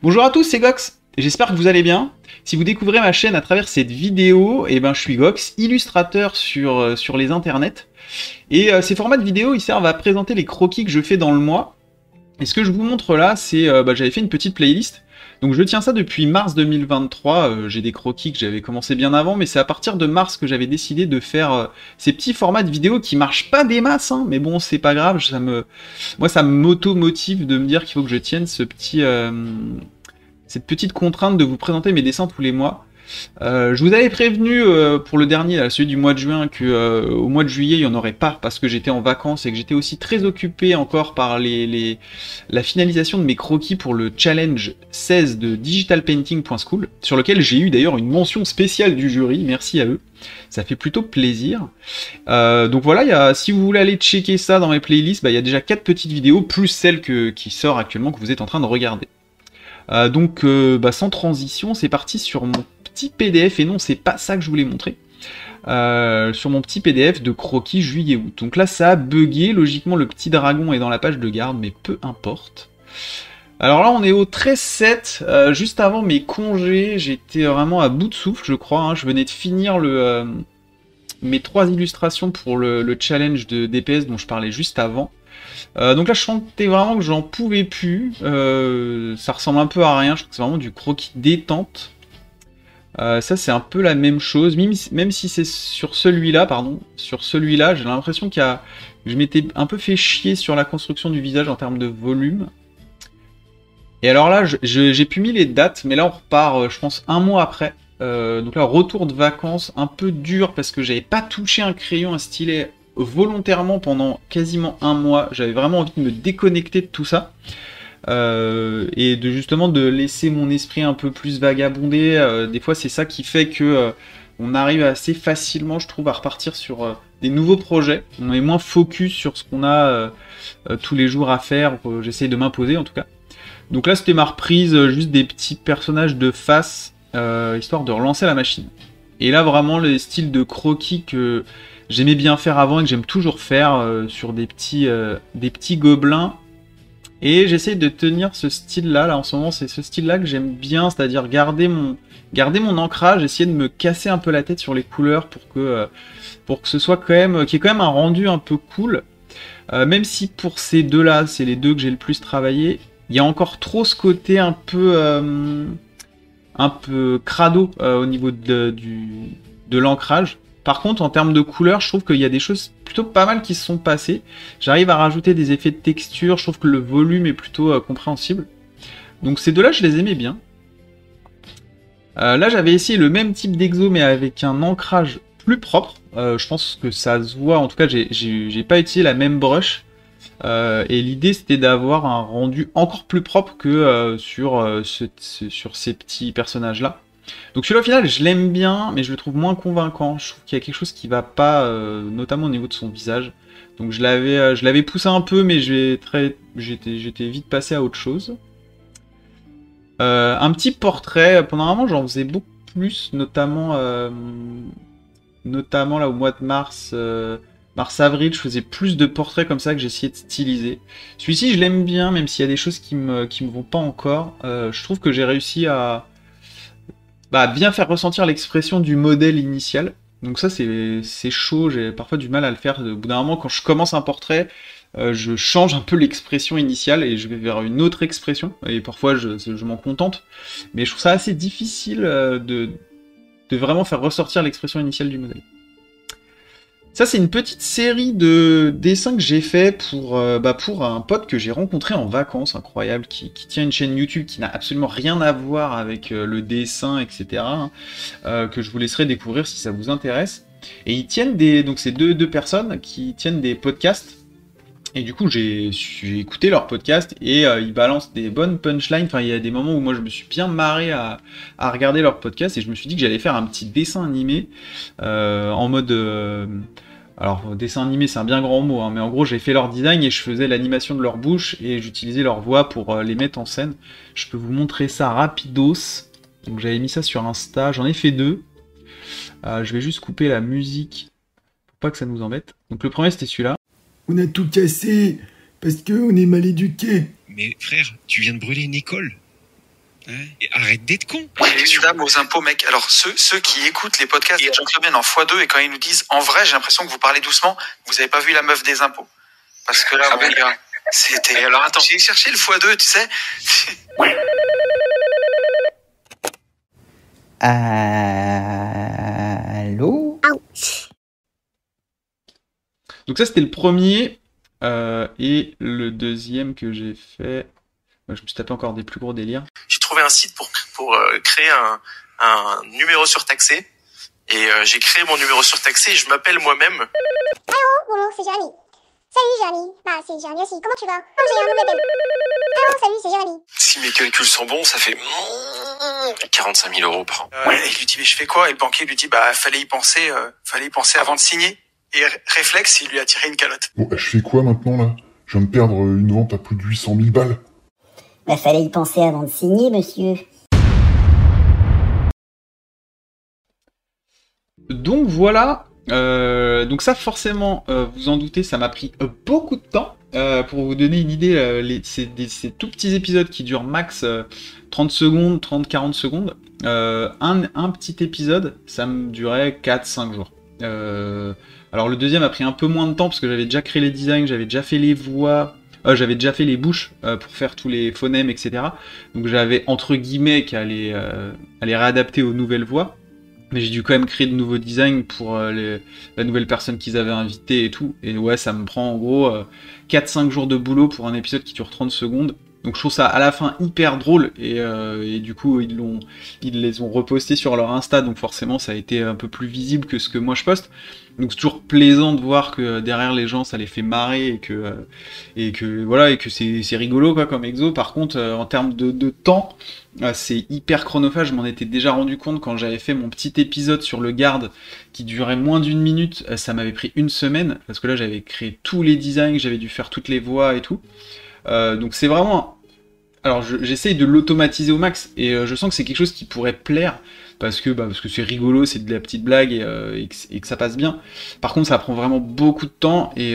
Bonjour à tous, c'est Gox. J'espère que vous allez bien. Si vous découvrez ma chaîne à travers cette vidéo, je suis Gox, illustrateur sur les internets. Et ces formats de vidéo, ils servent à présenter les croquis que je fais dans le mois. Et ce que je vous montre là, c'est j'avais fait une petite playlist. Donc je tiens ça depuis mars 2023. J'ai des croquis que j'avais commencé bien avant, mais c'est à partir de mars que j'avais décidé de faire ces petits formats de vidéo qui marchent pas des masses, hein, mais bon, c'est pas grave. Moi, ça m'auto-motive de me dire qu'il faut que je tienne cette petite contrainte de vous présenter mes dessins tous les mois. Je vous avais prévenu pour le dernier, là, celui du mois de juin, que au mois de juillet il n'y en aurait pas parce que j'étais en vacances et que j'étais aussi très occupé encore par la finalisation de mes croquis pour le challenge 16 de digitalpainting.school, sur lequel j'ai eu d'ailleurs une mention spéciale du jury, merci à eux, ça fait plutôt plaisir. Donc voilà, si vous voulez aller checker ça dans mes playlists, il y a déjà 4 petites vidéos, plus celle qui sort actuellement que vous êtes en train de regarder. Sans transition, c'est parti sur mon petit PDF, et non, c'est pas ça que je voulais montrer. Sur mon petit PDF de croquis juillet-août. Donc là, ça a bugué, logiquement le petit dragon est dans la page de garde, mais peu importe. Alors là, on est au 13-7, juste avant mes congés, j'étais vraiment à bout de souffle, je crois, hein. Je venais de finir mes 3 illustrations pour le challenge de DPS dont je parlais juste avant. Donc là je sentais vraiment que j'en pouvais plus, ça ressemble un peu à rien, je trouve que c'est vraiment du croquis détente. Ça c'est un peu la même chose, même si c'est sur celui-là, j'ai l'impression je m'étais un peu fait chier sur la construction du visage en termes de volume. Et alors là j'ai pu mis les dates, mais là on repart je pense un mois après. Donc là retour de vacances, un peu dur parce que j'avais pas touché un crayon, un stylet volontairement pendant quasiment un mois. J'avais vraiment envie de me déconnecter de tout ça et de laisser mon esprit un peu plus vagabonder. Des fois c'est ça qui fait que on arrive assez facilement, je trouve, à repartir sur des nouveaux projets. On est moins focus sur ce qu'on a tous les jours à faire, j'essaye de m'imposer en tout cas. Donc là c'était ma reprise, juste des petits personnages de face, histoire de relancer la machine. Et là vraiment les styles de croquis que j'aimais bien faire avant et que j'aime toujours faire sur des petits gobelins. Et j'essaye de tenir ce style-là. Là, en ce moment, c'est ce style-là que j'aime bien, c'est-à-dire garder mon ancrage, essayer de me casser un peu la tête sur les couleurs pour que ce soit qu'il y ait quand même un rendu un peu cool. Même si pour ces deux-là, c'est les deux que j'ai le plus travaillé, il y a encore trop ce côté un peu crado au niveau de l'ancrage. Par contre, en termes de couleurs, je trouve qu'il y a des choses plutôt pas mal qui se sont passées. J'arrive à rajouter des effets de texture, je trouve que le volume est plutôt compréhensible. Donc ces deux-là, je les aimais bien. Là, j'avais essayé le même type d'exo, mais avec un ancrage plus propre. Je pense que ça se voit, en tout cas, j'ai pas utilisé la même brush. Et l'idée, c'était d'avoir un rendu encore plus propre que sur ces petits personnages-là. Donc celui-là au final je l'aime bien, mais je le trouve moins convaincant. Je trouve qu'il y a quelque chose qui va pas, notamment au niveau de son visage. Donc je l'avais poussé un peu, mais j'étais vite passé à autre chose. Un petit portrait, pendant un moment j'en faisais beaucoup plus, notamment là au mois de mars-avril, je faisais plus de portraits comme ça que j'essayais de styliser. Celui-ci je l'aime bien, même s'il y a des choses qui me vont pas encore. Je trouve que j'ai réussi à bien faire ressentir l'expression du modèle initial. Donc ça c'est chaud, j'ai parfois du mal à le faire. Au bout d'un moment, quand je commence un portrait, je change un peu l'expression initiale et je vais vers une autre expression. Et parfois je m'en contente. Mais je trouve ça assez difficile de vraiment faire ressortir l'expression initiale du modèle. Ça, c'est une petite série de dessins que j'ai fait pour un pote que j'ai rencontré en vacances, incroyable, qui tient une chaîne YouTube qui n'a absolument rien à voir avec le dessin, etc., que je vous laisserai découvrir si ça vous intéresse. Et ils tiennent donc c'est deux personnes qui tiennent des podcasts. Et du coup, j'ai écouté leur podcast et ils balancent des bonnes punchlines. Enfin, il y a des moments où moi je me suis bien marré à regarder leur podcast et je me suis dit que j'allais faire un petit dessin animé en mode. Alors, dessin animé, c'est un bien grand mot, hein, mais en gros, j'ai fait leur design et je faisais l'animation de leur bouche et j'utilisais leur voix pour les mettre en scène. Je peux vous montrer ça rapidos. Donc, j'avais mis ça sur Insta, j'en ai fait 2. Je vais juste couper la musique pour pas que ça nous embête. Donc, le premier, c'était celui-là. On a tout cassé parce qu'on est mal éduqués. Mais frère, tu viens de brûler une école. Ouais. Et arrête d'être con. J'ai une dame aux impôts, mec. Alors, ceux qui écoutent les podcasts des gentlemen en x2 et quand ils nous disent, en vrai, j'ai l'impression que vous parlez doucement, vous avez pas vu la meuf des impôts. Parce que là, mon gars, c'était... Alors, attends. J'ai cherché le x2, tu sais. Allô? Donc ça, c'était le premier. Et le deuxième que j'ai fait... Je me suis tapé encore des plus gros délires. J'ai trouvé un site pour créer un numéro surtaxé. Et j'ai créé mon numéro surtaxé et je m'appelle moi-même. Allô, bonjour, c'est Jérémy. Salut Jérémy. Bah, c'est Jérémy aussi. Comment tu vas? Oh, j'ai un nouvel appel. Allô, salut, c'est Jérémy. Si mes calculs sont bons, ça fait 45 000 euros par an. Et il lui dit, mais je fais quoi? Et le banquier lui dit, bah, fallait y penser avant de signer. Et réflexe, il lui a tiré une calotte. Bon, je fais quoi maintenant, là? Je viens de perdre une vente à plus de 800 000 balles. Bah, fallait y penser avant de signer, monsieur. Donc voilà, donc ça forcément, vous en doutez, ça m'a pris beaucoup de temps. Pour vous donner une idée, ces tout petits épisodes qui durent max 30 secondes, 30-40 secondes, un petit épisode, ça me durait 4-5 jours. Alors le deuxième a pris un peu moins de temps parce que j'avais déjà créé les designs, j'avais déjà fait les voix, j'avais déjà fait les bouches pour faire tous les phonèmes, etc. Donc j'avais entre guillemets qu'à les réadapter aux nouvelles voix. Mais j'ai dû quand même créer de nouveaux designs pour la nouvelle personne qu'ils avaient invitée et tout. Et ouais, ça me prend en gros 4-5 jours de boulot pour un épisode qui dure 30 secondes. Donc je trouve ça à la fin hyper drôle. Et du coup, ils les ont repostés sur leur Insta. Donc forcément, ça a été un peu plus visible que ce que moi je poste. Donc c'est toujours plaisant de voir que derrière les gens, ça les fait marrer et que voilà, et que c'est rigolo quoi comme exo. Par contre, en termes de temps, c'est hyper chronophage. Je m'en étais déjà rendu compte quand j'avais fait mon petit épisode sur le garde qui durait moins d'une minute. Ça m'avait pris une semaine parce que là j'avais créé tous les designs, j'avais dû faire toutes les voix et tout. Donc c'est vraiment... Alors j'essaye de l'automatiser au max et je sens que c'est quelque chose qui pourrait plaire parce que c'est rigolo, c'est de la petite blague et que ça passe bien. Par contre ça prend vraiment beaucoup de temps et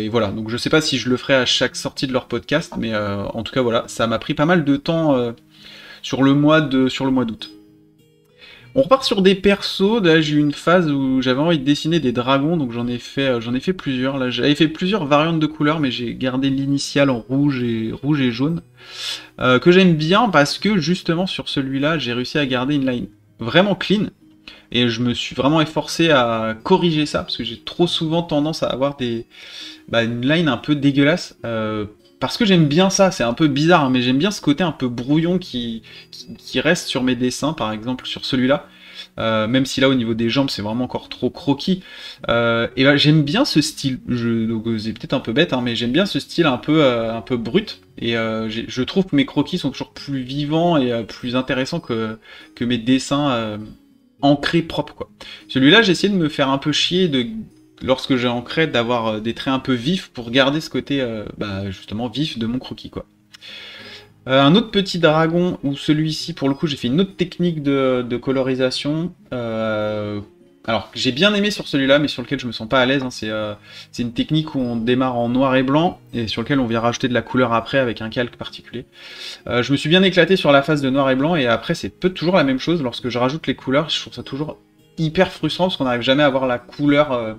voilà. Donc je sais pas si je le ferai à chaque sortie de leur podcast, mais en tout cas voilà, ça m'a pris pas mal de temps sur le mois d'août. On repart sur des persos. Là, j'ai eu une phase où j'avais envie de dessiner des dragons, donc j'en ai fait plusieurs. Là, j'avais fait plusieurs variantes de couleurs, mais j'ai gardé l'initiale en rouge et jaune, que j'aime bien parce que justement sur celui-là, j'ai réussi à garder une line vraiment clean. Et je me suis vraiment efforcé à corriger ça parce que j'ai trop souvent tendance à avoir une line un peu dégueulasse. Parce que j'aime bien ça, c'est un peu bizarre, hein, mais j'aime bien ce côté un peu brouillon qui reste sur mes dessins, par exemple sur celui-là. Même si là au niveau des jambes c'est vraiment encore trop croquis. Et là j'aime bien ce style. Donc c'est peut-être un peu bête, hein, mais j'aime bien ce style un peu brut. Et je trouve que mes croquis sont toujours plus vivants et plus intéressants que mes dessins ancrés propres quoi. Celui-là j'ai essayé de me faire un peu chier lorsque j'ai ancré d'avoir des traits un peu vifs pour garder ce côté justement vif de mon croquis quoi. Un autre petit dragon, où celui-ci pour le coup j'ai fait une autre technique de colorisation. Alors j'ai bien aimé sur celui-là mais sur lequel je me sens pas à l'aise, hein. C'est une technique où on démarre en noir et blanc et sur lequel on vient rajouter de la couleur après avec un calque particulier. Je me suis bien éclaté sur la phase de noir et blanc et après c'est toujours la même chose. Lorsque je rajoute les couleurs, je trouve ça toujours hyper frustrant parce qu'on n'arrive jamais à avoir la couleur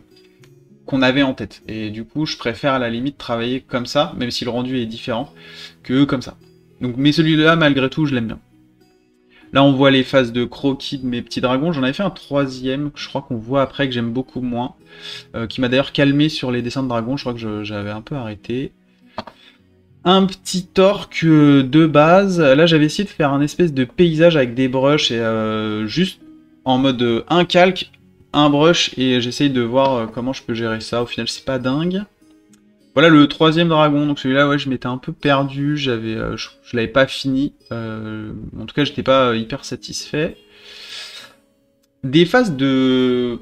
qu'on avait en tête. Et du coup, je préfère à la limite travailler comme ça, même si le rendu est différent, que comme ça. Donc, mais celui-là, malgré tout, je l'aime bien. Là, on voit les phases de croquis de mes petits dragons. J'en avais fait un troisième, que je crois qu'on voit après, que j'aime beaucoup moins, qui m'a d'ailleurs calmé sur les dessins de dragons. Je crois que j'avais un peu arrêté. Un petit orc de base. Là, j'avais essayé de faire un espèce de paysage avec des brushes et juste en mode un calque, un brush et j'essaye de voir comment je peux gérer ça. Au final, c'est pas dingue. Voilà le troisième dragon. Donc celui-là, ouais, je m'étais un peu perdu. Je l'avais pas fini. En tout cas, j'étais pas hyper satisfait. Des phases de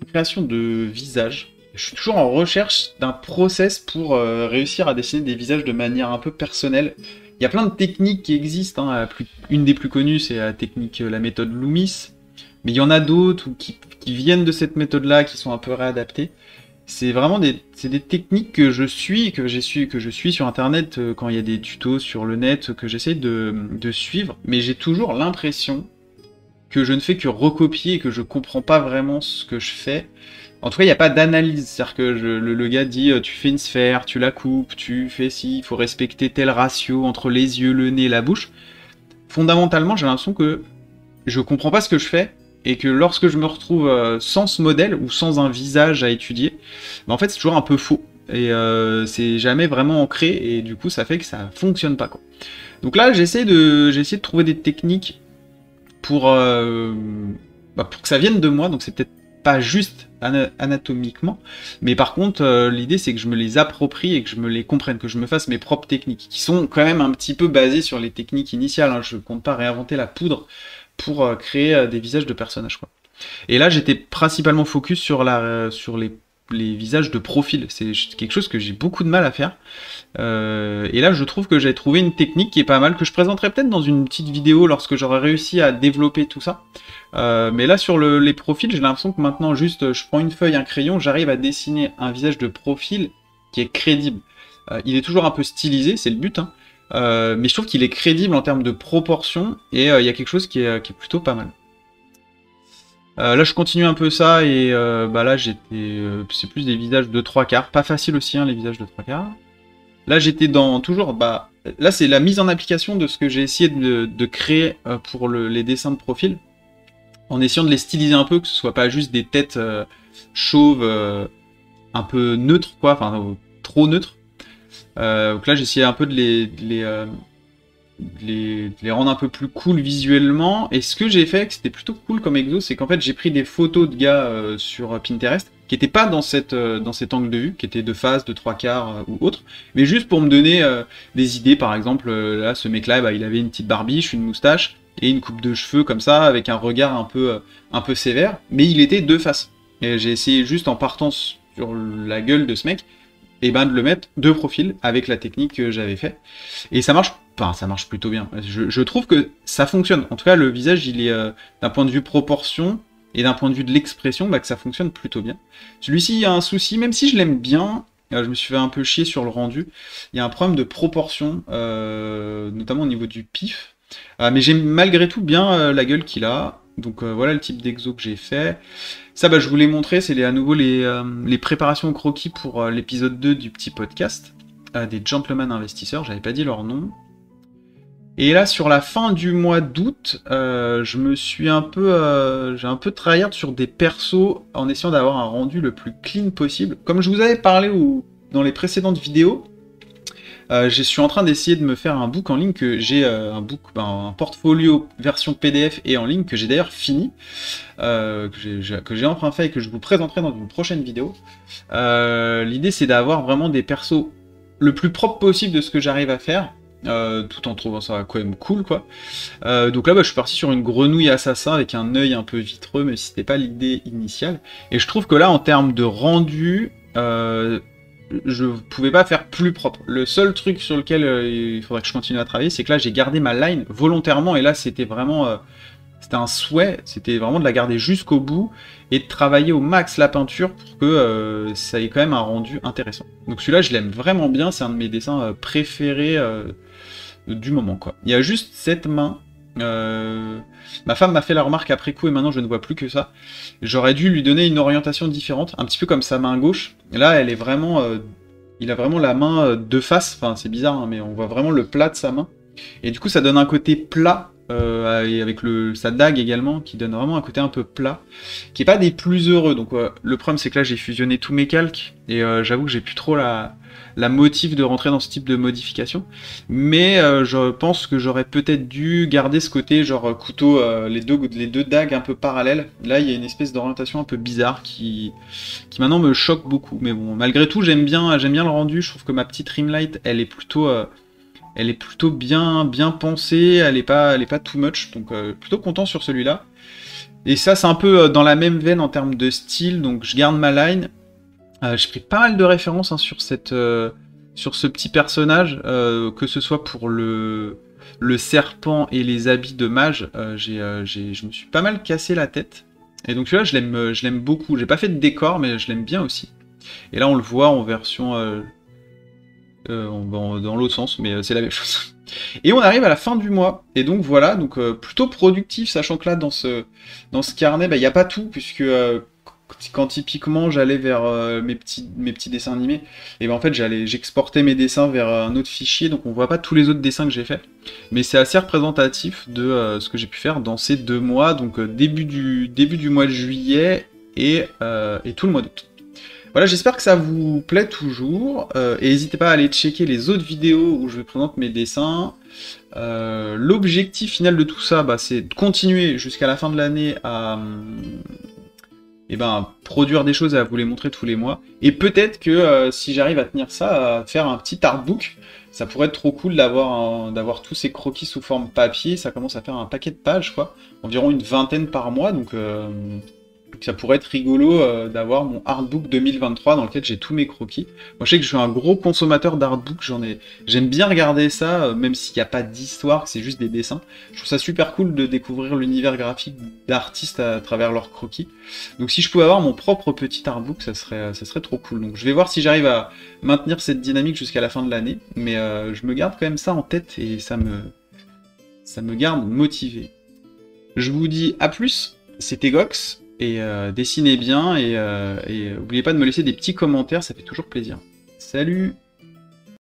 création de visage. Je suis toujours en recherche d'un process pour réussir à dessiner des visages de manière un peu personnelle. Il y a plein de techniques qui existent. Hein. Une des plus connues, c'est la méthode Loomis. Mais il y en a d'autres qui viennent de cette méthode-là, qui sont un peu réadaptées. c'est vraiment des techniques que je suis sur internet quand il y a des tutos sur le net que j'essaie de suivre, mais j'ai toujours l'impression que je ne fais que recopier et que je comprends pas vraiment ce que je fais. En tout cas, il n'y a pas d'analyse, c'est-à-dire que le gars dit tu fais une sphère, tu la coupes, tu fais ci, il faut respecter tel ratio entre les yeux, le nez, la bouche. Fondamentalement, j'ai l'impression que je comprends pas ce que je fais, et que lorsque je me retrouve sans ce modèle, ou sans un visage à étudier, en fait c'est toujours un peu faux, et c'est jamais vraiment ancré, et du coup ça fait que ça fonctionne pas, quoi. Donc là j'ai essayé de trouver des techniques pour que ça vienne de moi, donc c'est peut-être pas juste anatomiquement, mais par contre l'idée c'est que je me les approprie et que je me les comprenne, que je me fasse mes propres techniques, qui sont quand même un petit peu basées sur les techniques initiales, hein. Je compte pas réinventer la poudre pour créer des visages de personnages, quoi. Et là j'étais principalement focus sur les visages de profil, c'est quelque chose que j'ai beaucoup de mal à faire, et là je trouve que j'ai trouvé une technique qui est pas mal, que je présenterai peut-être dans une petite vidéo lorsque j'aurai réussi à développer tout ça, mais là sur les profils, j'ai l'impression que maintenant juste je prends une feuille, un crayon, j'arrive à dessiner un visage de profil qui est crédible. Il est toujours un peu stylisé, c'est le but, hein. Mais je trouve qu'il est crédible en termes de proportion, et il y a quelque chose qui est plutôt pas mal. Là je continue un peu ça, et là c'est plus des visages de 3/4, pas facile aussi, hein, les visages de 3/4. Là j'étais dans toujours, là c'est la mise en application de ce que j'ai essayé de créer pour les dessins de profil, en essayant de les styliser un peu, que ce soit pas juste des têtes chauves un peu neutres, quoi, enfin trop neutres. Donc là j'ai essayé un peu de les rendre un peu plus cool visuellement, et ce que j'ai fait, que c'était plutôt cool comme exo, c'est qu'en fait j'ai pris des photos de gars sur Pinterest, qui étaient pas dans cet angle de vue, qui étaient de face, de 3/4 ou autre, mais juste pour me donner des idées. Par exemple, là ce mec là, il avait une petite barbiche, une moustache, et une coupe de cheveux comme ça, avec un regard un peu sévère, mais il était de face. Et j'ai essayé juste en partant sur la gueule de ce mec, et de le mettre de profil avec la technique que j'avais fait. Et ça marche plutôt bien. Je trouve que ça fonctionne. En tout cas, le visage, il est d'un point de vue proportion et d'un point de vue de l'expression, que ça fonctionne plutôt bien. Celui-ci, il y a un souci, même si je l'aime bien, je me suis fait un peu chier sur le rendu. Il y a un problème de proportion, notamment au niveau du pif. Mais j'aime malgré tout bien la gueule qu'il a. Donc voilà le type d'exo que j'ai fait. Ça, je vous l'ai montré, c'est à nouveau les préparations au croquis pour l'épisode 2 du petit podcast, des gentlemen investisseurs, j'avais pas dit leur nom. Et là, sur la fin du mois d'août, je me suis j'ai un peu tryhard sur des persos en essayant d'avoir un rendu le plus clean possible. Comme je vous avais parlé dans les précédentes vidéos, je suis en train d'essayer de me faire un book en ligne, que j'ai un portfolio version PDF et en ligne, que j'ai d'ailleurs fini, que j'ai enfin fait et que je vous présenterai dans une prochaine vidéo. L'idée c'est d'avoir vraiment des persos le plus propre possible de ce que j'arrive à faire, tout en trouvant ça quand même cool, quoi. Donc là je suis parti sur une grenouille assassin avec un œil un peu vitreux, mais c'était pas l'idée initiale. Et je trouve que là en termes de rendu, je pouvais pas faire plus propre. Le seul truc sur lequel il faudrait que je continue à travailler, c'est que là j'ai gardé ma line volontairement, et là c'était vraiment c'était un souhait, c'était vraiment de la garder jusqu'au bout et de travailler au max la peinture pour que ça ait quand même un rendu intéressant. Donc celui-là je l'aime vraiment bien, c'est un de mes dessins préférés du moment, quoi. Il y a juste cette main. Ma femme m'a fait la remarque après coup, et maintenant je ne vois plus que ça. J'aurais dû lui donner une orientation différente, un petit peu comme sa main gauche. Là, elle est vraiment, il a vraiment la main de face. Enfin, c'est bizarre, hein, mais on voit vraiment le plat de sa main. Et du coup, ça donne un côté plat, et avec sa dague également, qui donne vraiment un côté un peu plat, qui est pas des plus heureux. Donc, le problème, c'est que là, j'ai fusionné tous mes calques, et j'avoue que j'ai plus trop la motive de rentrer dans ce type de modification, mais je pense que j'aurais peut-être dû garder ce côté genre couteau, les deux dagues un peu parallèles. Là il y a une espèce d'orientation un peu bizarre qui maintenant me choque beaucoup, mais bon, malgré tout j'aime bien le rendu. Je trouve que ma petite rimlight elle est plutôt bien pensée, elle est pas too much, donc plutôt content sur celui-là. Et ça c'est un peu dans la même veine en termes de style, donc je garde ma line. J'ai pris pas mal de références, hein, sur ce petit personnage, que ce soit pour le serpent et les habits de mage. Je me suis pas mal cassé la tête. Et donc celui-là, je l'aime beaucoup. J'ai pas fait de décor, mais je l'aime bien aussi. Et là, on le voit en version dans l'autre sens, mais c'est la même chose. Et on arrive à la fin du mois, et donc voilà, donc plutôt productif, sachant que là, dans ce carnet, il n'y a pas tout, puisque quand typiquement j'allais vers mes petits dessins animés, et en fait j'exportais mes dessins vers un autre fichier, donc on voit pas tous les autres dessins que j'ai fait, mais c'est assez représentatif de ce que j'ai pu faire dans ces 2 mois, donc début du mois de juillet et tout le mois d'août. Voilà, j'espère que ça vous plaît toujours, et n'hésitez pas à aller checker les autres vidéos où je vous présente mes dessins. L'objectif final de tout ça, c'est de continuer jusqu'à la fin de l'année à produire des choses et à vous les montrer tous les mois. Et peut-être que si j'arrive à tenir ça, à faire un petit artbook, ça pourrait être trop cool d'avoir tous ces croquis sous forme papier. Ça commence à faire un paquet de pages, quoi. Environ une 20aine par mois, donc ça pourrait être rigolo d'avoir mon artbook 2023 dans lequel j'ai tous mes croquis. Moi je sais que je suis un gros consommateur d'artbook, j'aime bien regarder ça, même s'il n'y a pas d'histoire, que c'est juste des dessins. Je trouve ça super cool de découvrir l'univers graphique d'artistes à travers leurs croquis. Donc si je pouvais avoir mon propre petit artbook, ça serait trop cool. Donc je vais voir si j'arrive à maintenir cette dynamique jusqu'à la fin de l'année, mais je me garde quand même ça en tête et ça me garde motivé. Je vous dis à plus, c'était Gox. Et dessinez bien et n'oubliez pas de me laisser des petits commentaires, ça fait toujours plaisir. Salut!